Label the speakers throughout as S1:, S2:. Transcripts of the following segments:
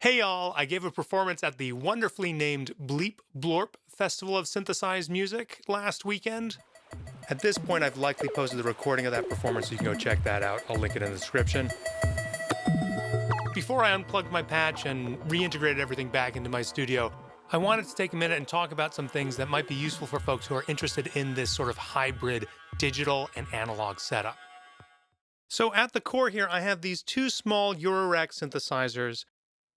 S1: Hey y'all, I gave a performance at the wonderfully named Bleep Blorp Festival of Synthesized Music last weekend. At this point, I've likely posted the recording of that performance so you can go check that out. I'll link it in the description. Before I unplugged my patch and reintegrated everything back into my studio, I wanted to take a minute and talk about some things that might be useful for folks who are interested in this sort of hybrid digital and analog setup. So at the core here, I have these two small Eurorack synthesizers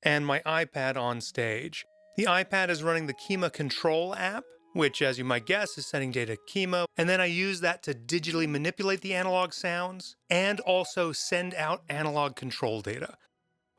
S1: and my iPad on stage. The iPad is running the Kyma control app, which, as you might guess, is sending data to Kyma, and then I use that to digitally manipulate the analog sounds and also send out analog control data.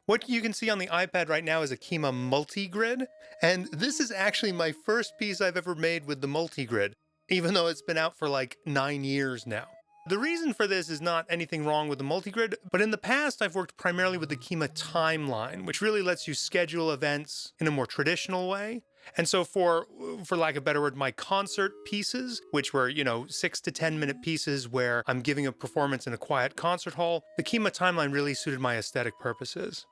S1: What you can see on the iPad right now is a Kyma Multigrid, and this is actually my first piece I've ever made with the Multigrid, even though it's been out for like 9 years now. The reason for this is not anything wrong with the Multigrid, but in the past I've worked primarily with the Kyma timeline, which really lets you schedule events in a more traditional way. And so for lack of a better word, my concert pieces, which were, 6 to 10 minute pieces where I'm giving a performance in a quiet concert hall, the Kyma timeline really suited my aesthetic purposes.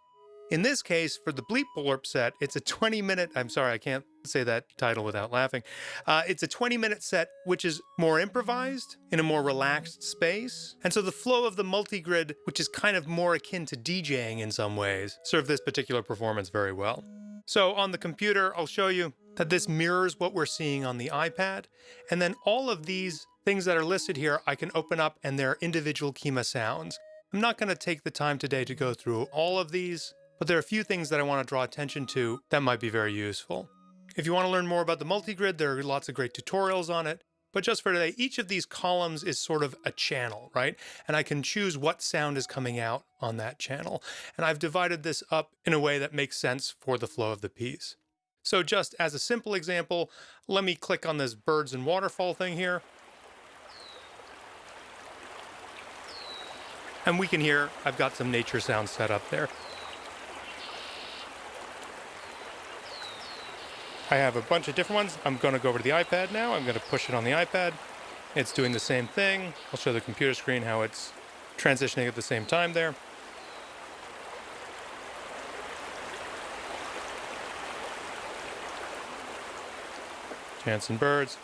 S1: In this case, for the Bleep Blorp set, it's a 20-minute, I'm sorry, I can't say that title without laughing. It's a 20-minute set, which is more improvised, in a more relaxed space. And so the flow of the Multigrid, which is kind of more akin to DJing in some ways, served this particular performance very well. So on the computer, I'll show you that this mirrors what we're seeing on the iPad. And then all of these things that are listed here, I can open up and they're individual Kyma sounds. I'm not going to take the time today to go through all of these, but there are a few things that I want to draw attention to that might be very useful. If you want to learn more about the Multigrid, there are lots of great tutorials on it. But just for today, each of these columns is sort of a channel, right? And I can choose what sound is coming out on that channel. And I've divided this up in a way that makes sense for the flow of the piece. So just as a simple example, let me click on this birds and waterfall thing here. And we can hear I've got some nature sounds set up there. I have a bunch of different ones. I'm going to go over to the iPad now. I'm going to push it on the iPad. It's doing the same thing. I'll show the computer screen how it's transitioning at the same time there. Chants and birds.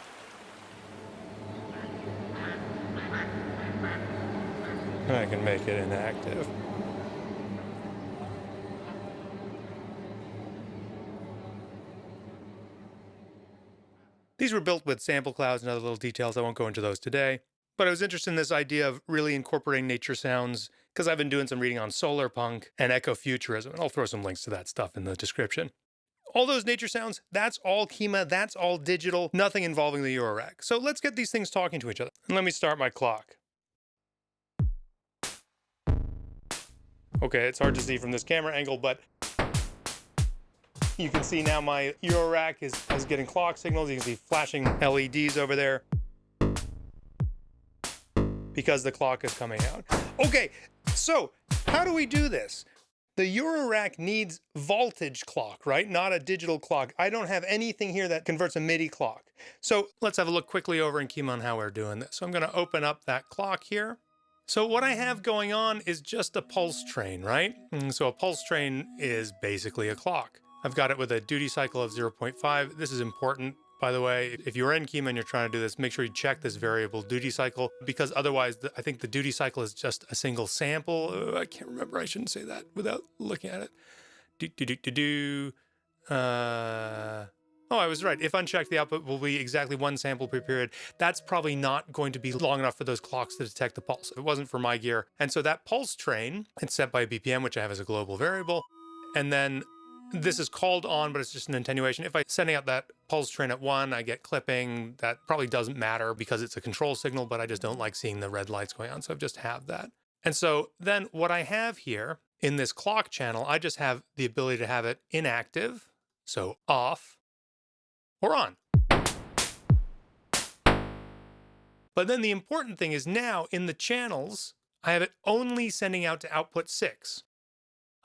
S1: I can make it inactive. These were built with sample clouds and other little details. I won't go into those today. But I was interested in this idea of really incorporating nature sounds because I've been doing some reading on solar punk and ecofuturism, and I'll throw some links to that stuff in the description. All those nature sounds, that's all Kyma, that's all digital, nothing involving the Eurorack. So let's get these things talking to each other. And let me start my clock. Okay, it's hard to see from this camera angle, but you can see now my Eurorack is getting clock signals. You can see flashing LEDs over there because the clock is coming out. Okay, so how do we do this? The Eurorack needs voltage clock, right? Not a digital clock. I don't have anything here that converts a MIDI clock. So let's have a look quickly over in Kyma on how we're doing this. So I'm going to open up that clock here. So what I have going on is just a pulse train, right? So a pulse train is basically a clock. I've got it with a duty cycle of 0.5. This is important, by the way. If you're in Kyma and you're trying to do this, make sure you check this variable duty cycle, because otherwise I think the duty cycle is just a single sample. I can't remember. I shouldn't say that without looking at it. Oh, I was right. If unchecked, the output will be exactly one sample per period. That's probably not going to be long enough for those clocks to detect the pulse. It wasn't for my gear. And so that pulse train, it's set by BPM, which I have as a global variable. And then this is called on, but it's just an attenuation. If I'm sending out that pulse train at 1, I get clipping. That probably doesn't matter because it's a control signal, but I just don't like seeing the red lights going on. So I just have that. And so then what I have here in this clock channel, I just have the ability to have it inactive, so off or on. But then the important thing is now in the channels, I have it only sending out to output 6.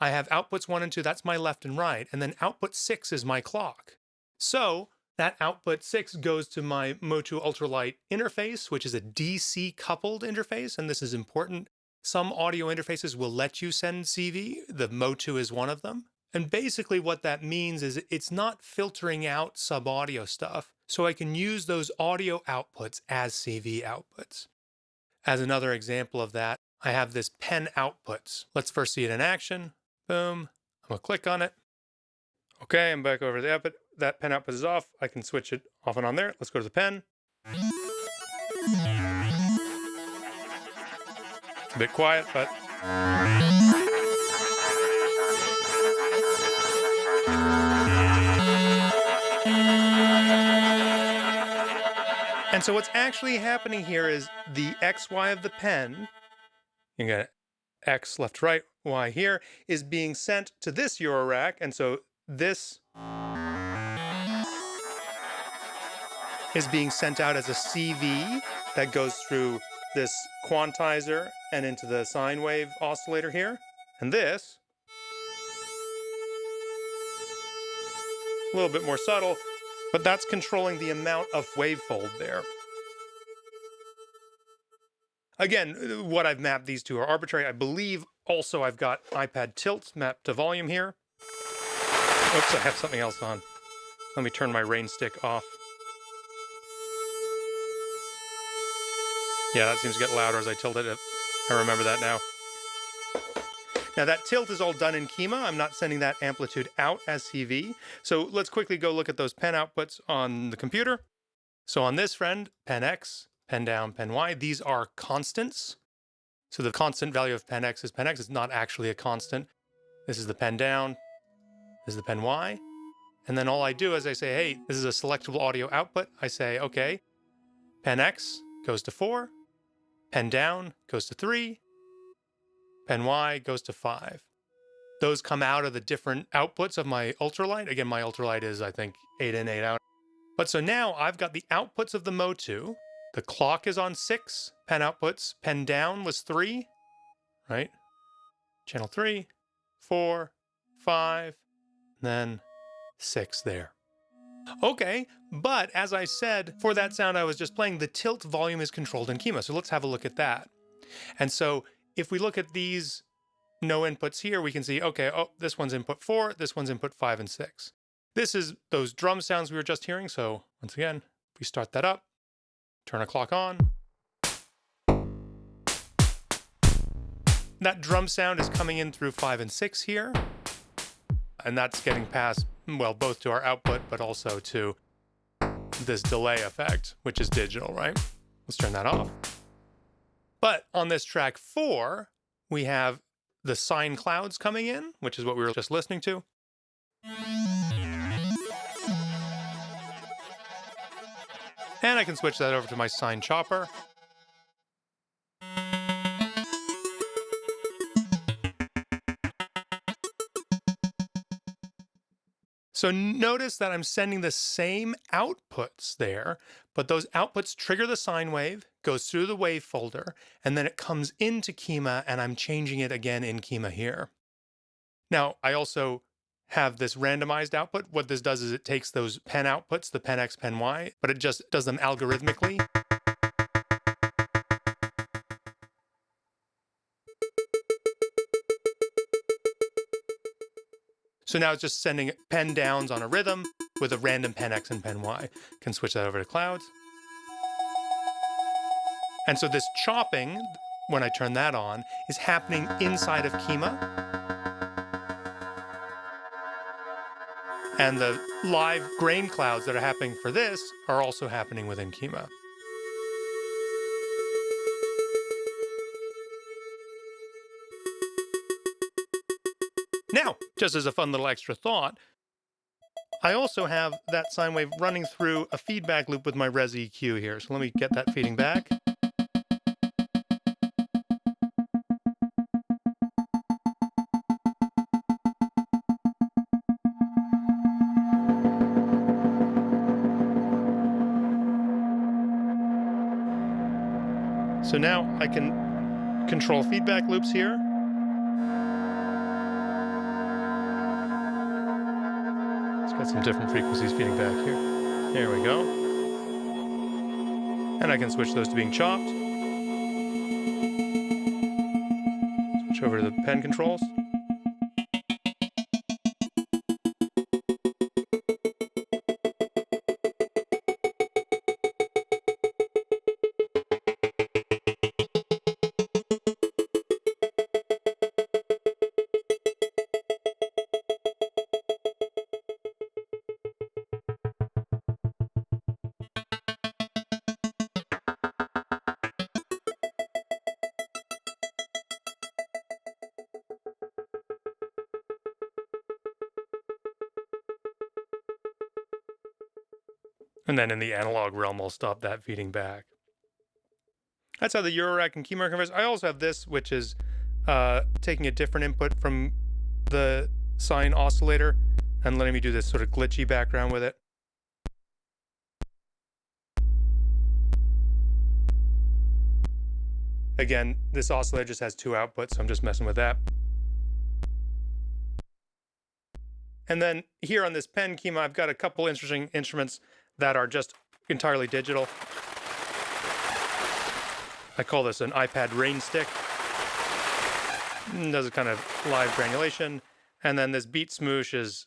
S1: I have outputs 1 and 2, that's my left and right, and then output 6 is my clock. So that output 6 goes to my Motu ultralight interface, which is a DC coupled interface, and this is important. Some audio interfaces will let you send CV. The Motu is one of them. And basically what that means is it's not filtering out sub-audio stuff, so I can use those audio outputs as CV outputs. As another example of that, I have this pen outputs. Let's first see it in action. Boom. I'm gonna click on it. Okay, I'm back over the output. That pen output is off. I can switch it off and on there. Let's go to the pen. It's a bit quiet, but and so what's actually happening here is the XY of the pen, you got X left to right, Y here, is being sent to this Eurorack. And so this is being sent out as a CV that goes through this quantizer and into the sine wave oscillator here. And this, a little bit more subtle, but that's controlling the amount of wavefold there. Again, what I've mapped these two are arbitrary. I believe also I've got iPad tilt mapped to volume here. Oops, I have something else on. Let me turn my rain stick off. Yeah, that seems to get louder as I tilt it. I remember that now. Now that tilt is all done in Kyma. I'm not sending that amplitude out as CV. So let's quickly go look at those pen outputs on the computer. So on this friend, pen X, pen down, pen Y, these are constants. So the constant value of pen X is pen X. It's not actually a constant. This is the pen down. This is the pen Y. And then all I do is I say, hey, this is a selectable audio output. I say, okay, pen X goes to 4. Pen down goes to 3. Pen Y goes to 5. Those come out of the different outputs of my ultralight. Again, my ultralight is, I think, 8 in, 8 out. But so now I've got the outputs of the Motu. The clock is on 6 pen outputs. Pen down was 3, right? Channel 3, 4, 5, then 6 there. Okay, but as I said, for that sound I was just playing, the tilt volume is controlled in Kyma. So let's have a look at that. And so if we look at these no inputs here, we can see, okay, oh, this one's input 4, this one's input 5 and 6. This is those drum sounds we were just hearing. So once again, if we start that up, turn a clock on. That drum sound is coming in through 5 and 6 here. And that's getting passed, well, both to our output, but also to this delay effect, which is digital, right? Let's turn that off. But on this track 4, we have the sine clouds coming in, which is what we were just listening to. And I can switch that over to my sine chopper. So notice that I'm sending the same outputs there, but those outputs trigger the sine wave, goes through the wave folder, and then it comes into Kyma, and I'm changing it again in Kyma here. Now, I also have this randomized output. What this does is it takes those pen outputs, the pen X, pen Y, but it just does them algorithmically. So now it's just sending pen downs on a rhythm with a random pen X and pen Y. Can switch that over to clouds. And so this chopping, when I turn that on, is happening inside of Kyma. And the live grain clouds that are happening for this are also happening within Kyma. Now, just as a fun little extra thought, I also have that sine wave running through a feedback loop with my res EQ here. So let me get that feeding back. So now I can control feedback loops here. It's got some different frequencies feeding back here. There we go. And I can switch those to being chopped. Switch over to the pen controls. And then in the analog realm, I'll stop that feeding back. That's how the Eurorack and Kyma converse. I also have this, which is taking a different input from the sine oscillator and letting me do this sort of glitchy background with it. Again, this oscillator just has 2 outputs, so I'm just messing with that. And then here on this pen Kyma, I've got a couple interesting instruments that are just entirely digital. I call this an iPad rain stick. Does a kind of live granulation. And then this beat smoosh is,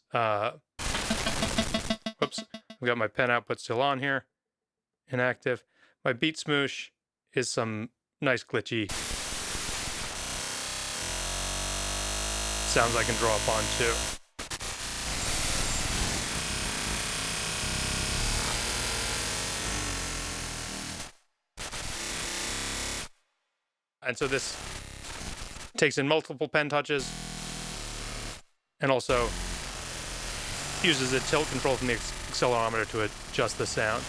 S1: whoops, I've got my pen output still on here, inactive. My beat smoosh is some nice glitchy sounds I can draw upon too. And so this takes in multiple pen touches and also uses a tilt control from the accelerometer to adjust the sound.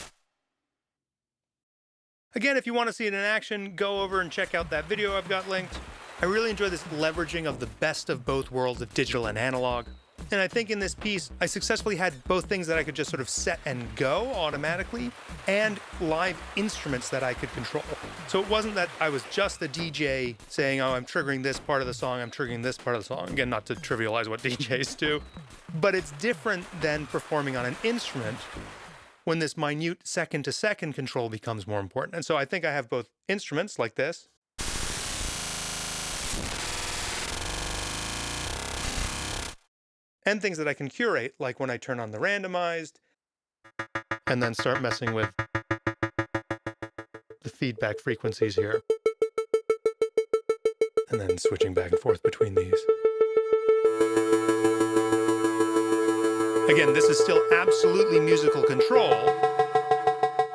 S1: Again, if you want to see it in action, go over and check out that video I've got linked. I really enjoy this leveraging of the best of both worlds of digital and analog. And I think in this piece, I successfully had both things that I could just sort of set and go automatically and live instruments that I could control. So it wasn't that I was just a DJ saying, oh, I'm triggering this part of the song, I'm triggering this part of the song. Again, not to trivialize what DJs do, but it's different than performing on an instrument when this minute second-to-second control becomes more important. And so I think I have both instruments like this, and things that I can curate, like when I turn on the randomized, and then start messing with the feedback frequencies here, and then switching back and forth between these. Again, this is still absolutely musical control,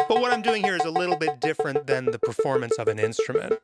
S1: but what I'm doing here is a little bit different than the performance of an instrument.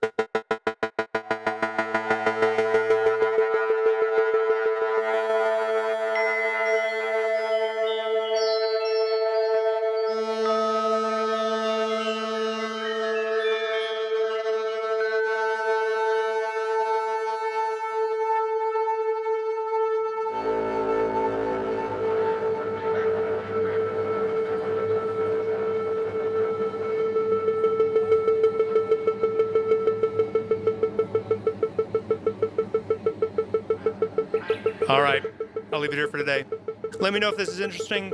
S1: All right, I'll leave it here for today. Let me know if this is interesting.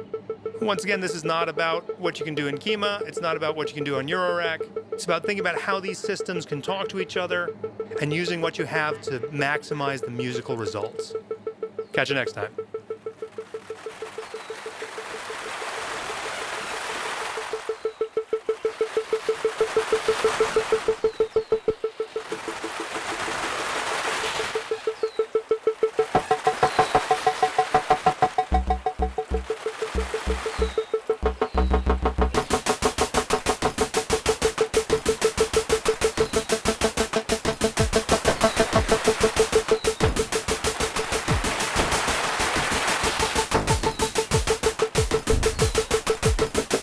S1: Once again, this is not about what you can do in Kyma. It's not about what you can do on Eurorack. It's about thinking about how these systems can talk to each other and using what you have to maximize the musical results. Catch you next time.